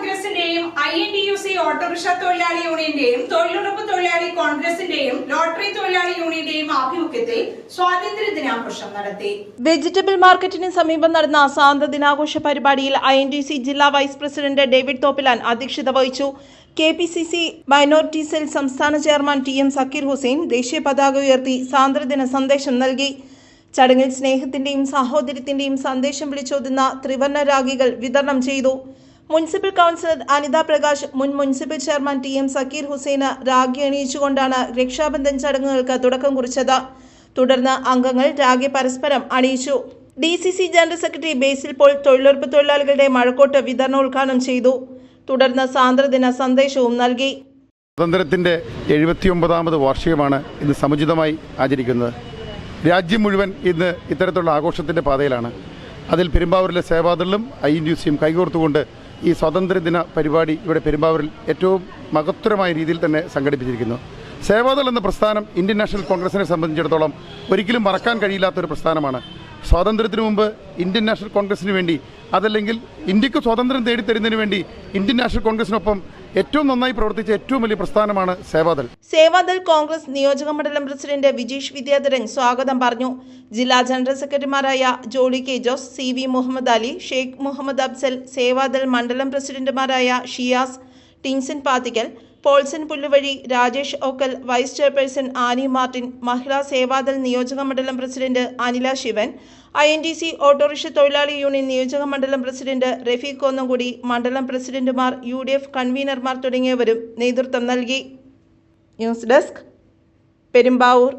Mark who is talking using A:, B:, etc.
A: കോൺഗ്രസിന്റെയും INTUC autorickshaw തൊഴിലാളി യൂണിയന്റെയും തൊഴിലുറപ്പ് തൊഴിലാളി കോൺഗ്രസിന്റെയും ലോട്ടറി തൊഴിലാളി യൂണിയന്റെയും ആഭിമുഖ്യത്തിൽ സ്വാതന്ത്ര്യ ദിനാഘോഷം നടത്തി.
B: വെജിറ്റബിൾ മാർക്കറ്റിന് സമീപം നടന്ന സ്വാതന്ത്ര്യ ദിനാഘോഷ പരിപാടിയിൽ INTUC ജില്ലാ വൈസ് പ്രസിഡന്റ് ഡേവിഡ് തോപ്പിലാൻ അധ്യക്ഷത വഹിച്ചു. KPCC മൈനോറിറ്റി സെൽ സംസ്ഥാന ചെയർമാൻ TM സക്കീർ ഹുസൈൻ ദേശീയ പതാക ഉയർത്തി സ്വാതന്ത്ര്യദിന സന്ദേശം നൽകി. ചടങ്ങിൽ സ്നേഹത്തിന്റെയും സാഹോദര്യത്തിന്റെയും സന്ദേശം വിളിച്ചോതുന്ന ത്രിവർണ്ണ രാഖികൾ വിതരണം ചെയ്തു. മുനിസിപ്പൽ കൗൺസിലർ അനിത പ്രകാശ്, മുൻ മുനിസിപ്പൽ ചെയർമാൻ TM സക്കീർ ഹുസൈന് രാഖി അണിയിച്ചുകൊണ്ടാണ് രക്ഷാബന്ധൻ ചടങ്ങുകൾക്ക് തുടക്കം കുറിച്ചത്. തുടർന്ന് അംഗങ്ങൾ രാഖി പരസ്പരം അണിയിച്ചു. DCC ജനറൽ സെക്രട്ടറി ബേസിൽ പോൾ തൊഴിലുറപ്പ് തൊഴിലാളികളുടെ മഴക്കോട്ട് വിതരണം ഉദ്ഘാടനം ചെയ്തു. തുടർന്ന് സ്വാതന്ത്ര്യദിന സന്ദേശവും നൽകി.
C: സ്വാതന്ത്ര്യത്തിൻ്റെ 79ാമത് വാർഷികമാണ് ഇന്ന് സമുചിതമായി ആചരിക്കുന്നത്. രാജ്യം മുഴുവൻ ഇന്ന് ഇത്തരത്തിലുള്ള ആഘോഷത്തിൻ്റെ പാതയിലാണ്. അതിൽ പെരുമ്പാവൂരിലെ സേവാദളും INTUCയും കൈകോർത്തുകൊണ്ട് ഈ സ്വാതന്ത്ര്യദിന പരിപാടി ഇവിടെ പെരുമ്പാവൂരിൽ ഏറ്റവും മഹത്തരമായ രീതിയിൽ തന്നെ സംഘടിപ്പിച്ചിരിക്കുന്നു. സേവാദൾ എന്ന പ്രസ്ഥാനം ഇന്ത്യൻ നാഷണൽ കോൺഗ്രസിനെ സംബന്ധിച്ചിടത്തോളം ഒരിക്കലും മറക്കാൻ കഴിയില്ലാത്തൊരു പ്രസ്ഥാനമാണ്. സ്വാതന്ത്ര്യത്തിന് മുമ്പ് ഇന്ത്യൻ നാഷണൽ കോൺഗ്രസിന് വേണ്ടി, അതല്ലെങ്കിൽ ഇന്ത്യക്ക് സ്വാതന്ത്ര്യം തേടിത്തരുന്നതിന് വേണ്ടി ഇന്ത്യൻ നാഷണൽ കോൺഗ്രസിനൊപ്പം ഏറ്റവും നന്നായി പ്രവർത്തിച്ച ഏറ്റവും വലിയ പ്രസ്ഥാനമാണ് സേവാദൾ.
B: സേവാദൾ കോൺഗ്രസ് നിയോജക മണ്ഡലം പ്രസിഡന്റ് വിജീഷ് വിദ്യാധരൻ സ്വാഗതം പറഞ്ഞു. ജില്ലാ ജനറൽ സെക്രട്ടറിമാരായ ജോളി കെ ജോസ്, CV മുഹമ്മദ് അലി, ഷെയ്ഖ് മുഹമ്മദ് അഫ്സൽ, സേവാദൾ മണ്ഡലം പ്രസിഡന്റുമാരായ Shiyas, Tinson Pathikkal, Polson Pulluvazhi, Rajesh Okkal, vice chairperson Annie Martin, Mahila Sevadal നിയോജക മണ്ഡലം president Anila Sivan, INTUC autorickshaw തൊഴിലാളി യൂണിയൻ നിയോജക മണ്ഡലം പ്രസിഡന്റ് റഫീഖ് കോന്നംകുടി, മണ്ഡലം പ്രസിഡന്റുമാർ, UDF കൺവീനർമാർ തുടങ്ങിയവരും നേതൃത്വം നൽകി. News desk, Perumbavoor.